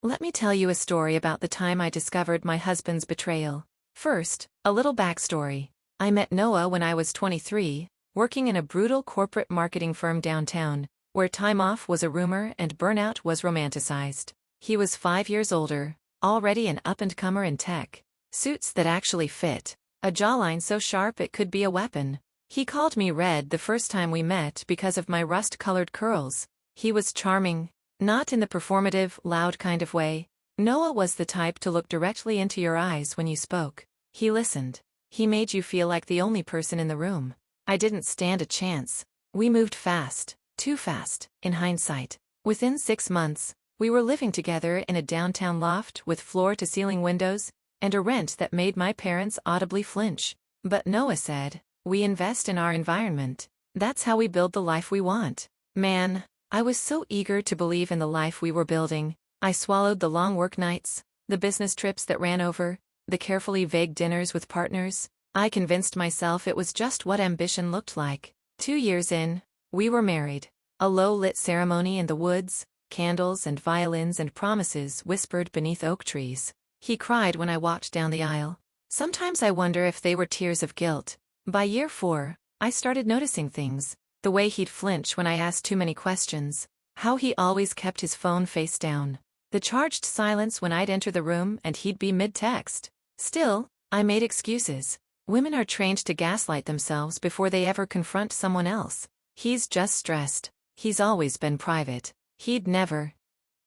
Let me tell you a story about the time I discovered my husband's betrayal. First, a little backstory. I met Noah when I was 23, working in a brutal corporate marketing firm downtown, where time off was a rumor and burnout was romanticized. He was 5 years older, already an up-and-comer in tech. Suits that actually fit, a jawline so sharp it could be a weapon. He called me Red the first time we met because of my rust-colored curls. He was charming, not in the performative, loud kind of way. Noah was the type to look directly into your eyes when you spoke. He listened. He made you feel like the only person in the room. I didn't stand a chance. We moved fast, too fast, in hindsight. Within 6 months, we were living together in a downtown loft with floor-to-ceiling windows and a rent that made my parents audibly flinch. But Noah said, "We invest in our environment. That's how we build the life we want." Man, I was so eager to believe in the life we were building. I swallowed the long work nights, the business trips that ran over, the carefully vague dinners with partners. I convinced myself it was just what ambition looked like. 2 years in, we were married. A low-lit ceremony in the woods, candles and violins and promises whispered beneath oak trees. He cried when I walked down the aisle. Sometimes I wonder if they were tears of guilt. By year 4, I started noticing things. The way he'd flinch when I asked too many questions. How he always kept his phone face down. The charged silence when I'd enter the room and he'd be mid-text. Still, I made excuses. Women are trained to gaslight themselves before they ever confront someone else. He's just stressed. He's always been private. He'd never.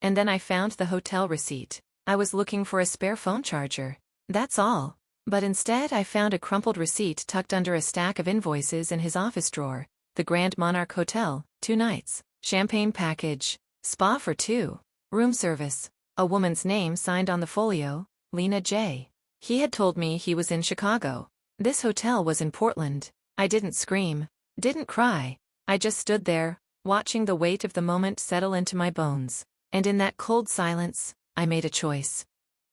And then I found the hotel receipt. I was looking for a spare phone charger. That's all. But instead I found a crumpled receipt tucked under a stack of invoices in his office drawer. The Grand Monarch Hotel, 2 nights, champagne package, spa for 2, room service, a woman's name signed on the folio, Lena J. He had told me he was in Chicago. This hotel was in Portland. I didn't scream, didn't cry. I just stood there, watching the weight of the moment settle into my bones. And in that cold silence, I made a choice.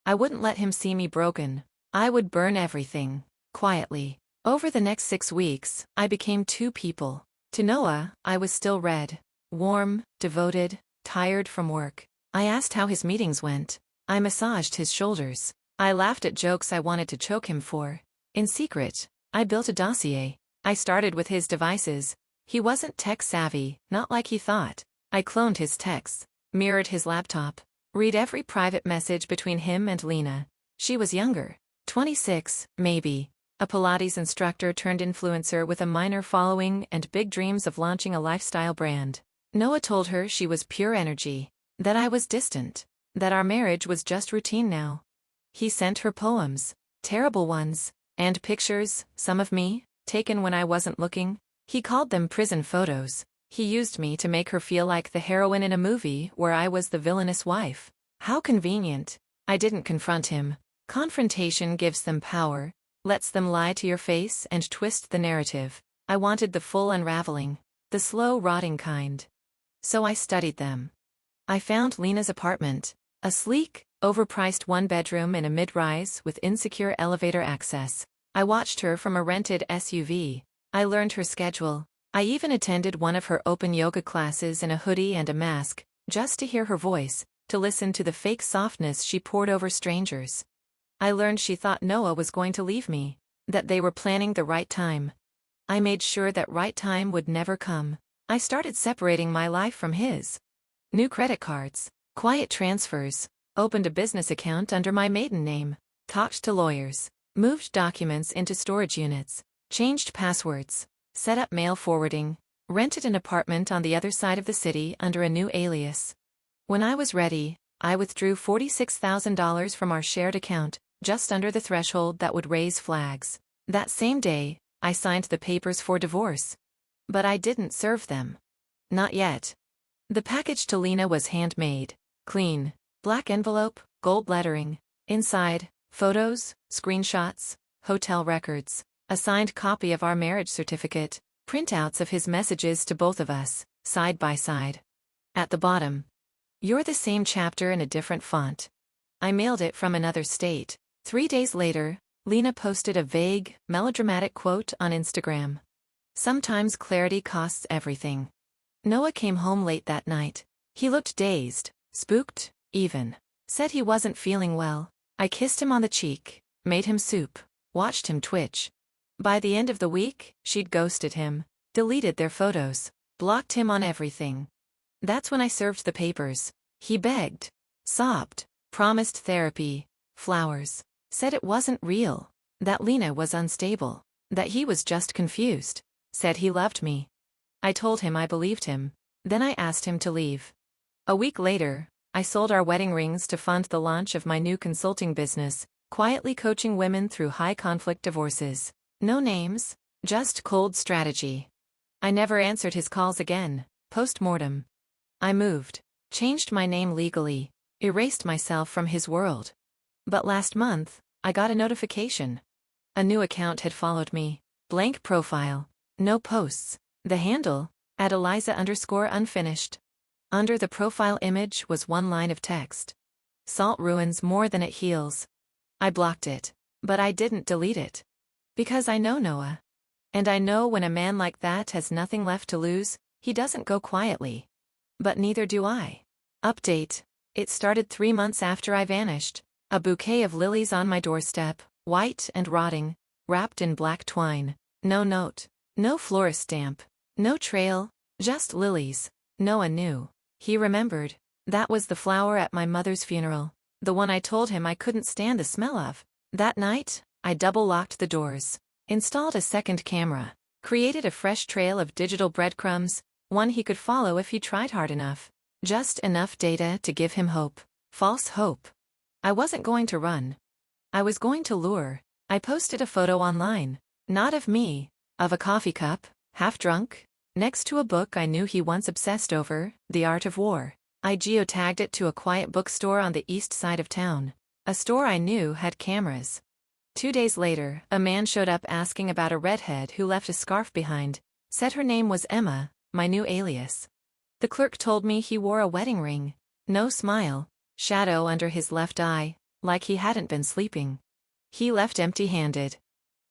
I wouldn't let him see me broken. I would burn everything, quietly. Over the next 6 weeks, I became 2 people. To Noah, I was still Red. Warm, devoted, tired from work. I asked how his meetings went. I massaged his shoulders. I laughed at jokes I wanted to choke him for. In secret, I built a dossier. I started with his devices. He wasn't tech-savvy, not like he thought. I cloned his texts, mirrored his laptop, read every private message between him and Lena. She was younger. 26, maybe. A Pilates instructor turned influencer with a minor following and big dreams of launching a lifestyle brand. Noah told her she was pure energy, that I was distant, that our marriage was just routine now. He sent her poems, terrible ones, and pictures, some of me, taken when I wasn't looking. He called them prison photos. He used me to make her feel like the heroine in a movie where I was the villainous wife. How convenient. I didn't confront him. Confrontation gives them power. Lets them lie to your face and twist the narrative. I wanted the full unraveling, the slow rotting kind. So I studied them. I found Lena's apartment, a sleek, overpriced 1-bedroom in a mid-rise with insecure elevator access. I watched her from a rented SUV. I learned her schedule. I even attended one of her open yoga classes in a hoodie and a mask, just to hear her voice, to listen to the fake softness she poured over strangers. I learned she thought Noah was going to leave me, that they were planning the right time. I made sure that right time would never come. I started separating my life from his. New credit cards, quiet transfers, opened a business account under my maiden name, talked to lawyers, moved documents into storage units, changed passwords, set up mail forwarding, rented an apartment on the other side of the city under a new alias. When I was ready, I withdrew $46,000 from our shared account, just under the threshold that would raise flags. That same day, I signed the papers for divorce. But I didn't serve them. Not yet. The package to Lena was handmade, clean, black envelope, gold lettering. Inside, photos, screenshots, hotel records, a signed copy of our marriage certificate, printouts of his messages to both of us, side by side. At the bottom, "You're the same chapter in a different font." I mailed it from another state. 3 days later, Lena posted a vague, melodramatic quote on Instagram. Sometimes clarity costs everything. Noah came home late that night. He looked dazed, spooked, even. Said he wasn't feeling well. I kissed him on the cheek, made him soup, watched him twitch. By the end of the week, she'd ghosted him, deleted their photos, blocked him on everything. That's when I served the papers. He begged, sobbed, promised therapy, flowers, said it wasn't real, that Lena was unstable, that he was just confused, said he loved me. I told him I believed him. Then I asked him to leave. A week later, I sold our wedding rings to fund the launch of my new consulting business, quietly coaching women through high-conflict divorces. No names, just cold strategy. I never answered his calls again, post-mortem. I moved, changed my name legally, erased myself from his world. But last month, I got a notification. A new account had followed me, blank profile, no posts, the handle, @Eliza_unfinished. Under the profile image was one line of text. Salt ruins more than it heals. I blocked it, but I didn't delete it. Because I know Noah. And I know when a man like that has nothing left to lose, he doesn't go quietly. But neither do I. Update. It started 3 months after I vanished. A bouquet of lilies on my doorstep, white and rotting, wrapped in black twine. No note, no florist stamp, no trail, just lilies. Noah knew. He remembered. That was the flower at my mother's funeral, the one I told him I couldn't stand the smell of. That night, I double-locked the doors, installed a second camera, created a fresh trail of digital breadcrumbs, one he could follow if he tried hard enough. Just enough data to give him hope. False hope. I wasn't going to run. I was going to lure. I posted a photo online, not of me, of a coffee cup, half drunk, next to a book I knew he once obsessed over, The Art of War. I geotagged it to a quiet bookstore on the east side of town, a store I knew had cameras. 2 days later, a man showed up asking about a redhead who left a scarf behind, said her name was Emma, my new alias. The clerk told me he wore a wedding ring, no smile, shadow under his left eye, like he hadn't been sleeping. He left empty-handed.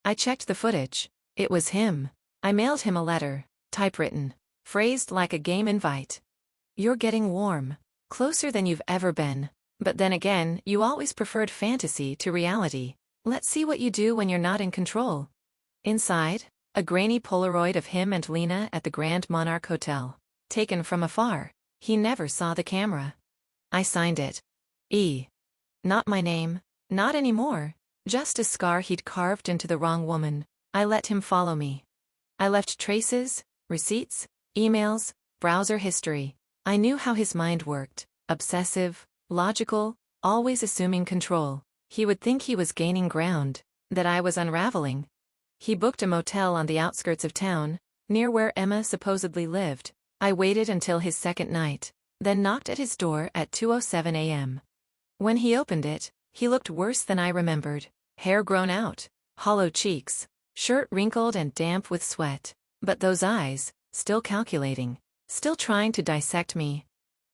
I checked the footage. It was him. I mailed him a letter, typewritten, phrased like a game invite. You're getting warm, closer than you've ever been, but then again, you always preferred fantasy to reality. Let's see what you do when you're not in control. Inside, a grainy Polaroid of him and Lena at the Grand Monarch Hotel, taken from afar. He never saw the camera. I signed it. E. Not my name, not anymore, just a scar he'd carved into the wrong woman. I let him follow me. I left traces, receipts, emails, browser history. I knew how his mind worked, obsessive, logical, always assuming control. He would think he was gaining ground, that I was unraveling. He booked a motel on the outskirts of town, near where Emma supposedly lived. I waited until his second night, then knocked at his door at 2:07 a.m. When he opened it, he looked worse than I remembered. Hair grown out, hollow cheeks, shirt wrinkled and damp with sweat. But those eyes, still calculating, still trying to dissect me.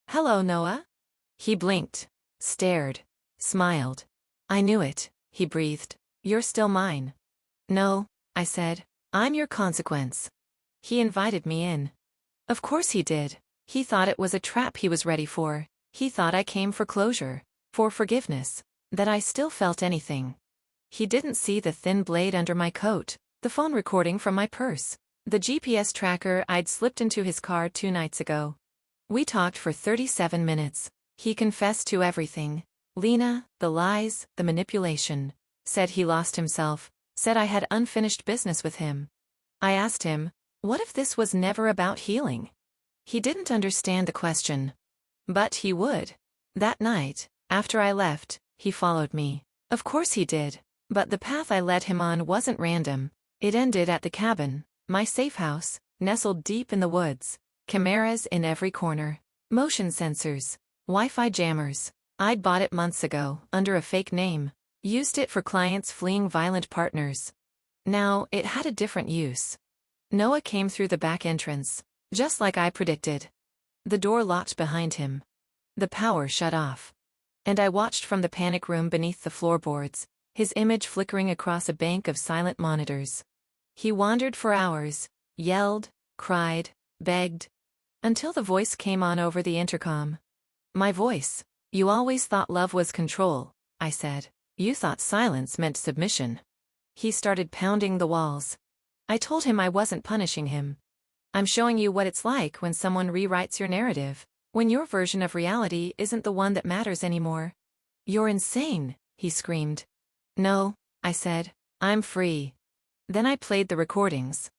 "Hello, Noah?" He blinked, stared, smiled. "I knew it," he breathed. "You're still mine." "No," I said. "I'm your consequence." He invited me in. Of course he did. He thought it was a trap he was ready for. He thought I came for closure, for forgiveness, that I still felt anything. He didn't see the thin blade under my coat, the phone recording from my purse, the GPS tracker I'd slipped into his car 2 nights ago. We talked for 37 minutes. He confessed to everything. Lena, the lies, the manipulation. Said he lost himself, said I had unfinished business with him. I asked him, what if this was never about healing? He didn't understand the question. But he would. That night, after I left, he followed me. Of course he did. But the path I led him on wasn't random. It ended at the cabin, my safe house, nestled deep in the woods. Cameras in every corner. Motion sensors. Wi-Fi jammers. I'd bought it months ago, under a fake name. Used it for clients fleeing violent partners. Now, it had a different use. Noah came through the back entrance, just like I predicted. The door locked behind him. The power shut off. And I watched from the panic room beneath the floorboards, his image flickering across a bank of silent monitors. He wandered for hours, yelled, cried, begged, until the voice came on over the intercom. My voice, You always thought love was control, I said. You thought silence meant submission. He started pounding the walls. I told him I wasn't punishing him. I'm showing you what it's like when someone rewrites your narrative, when your version of reality isn't the one that matters anymore. You're insane, he screamed. No, I said, I'm free. Then I played the recordings.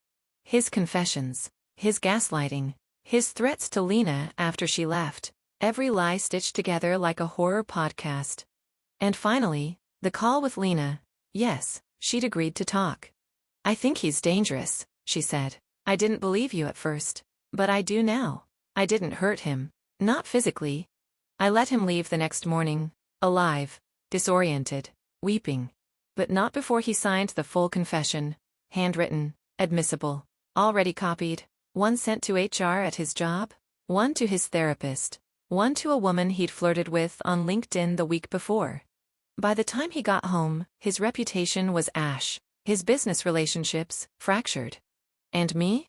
His confessions, his gaslighting, his threats to Lena after she left, every lie stitched together like a horror podcast. And finally, the call with Lena. Yes, she'd agreed to talk. I think he's dangerous, she said. I didn't believe you at first, but I do now. I didn't hurt him, not physically. I let him leave the next morning, alive, disoriented, weeping. But not before he signed the full confession, handwritten, admissible, already copied, one sent to HR at his job, one to his therapist, one to a woman he'd flirted with on LinkedIn the week before. By the time he got home, his reputation was ash, his business relationships fractured. And me?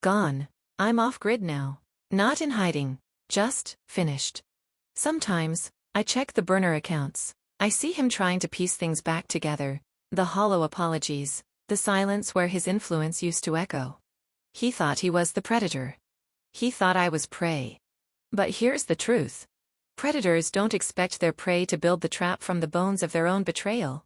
Gone. I'm off-grid now. Not in hiding, just finished. Sometimes, I check the burner accounts. I see him trying to piece things back together, the hollow apologies, the silence where his influence used to echo. He thought he was the predator. He thought I was prey. But here's the truth. Predators don't expect their prey to build the trap from the bones of their own betrayal.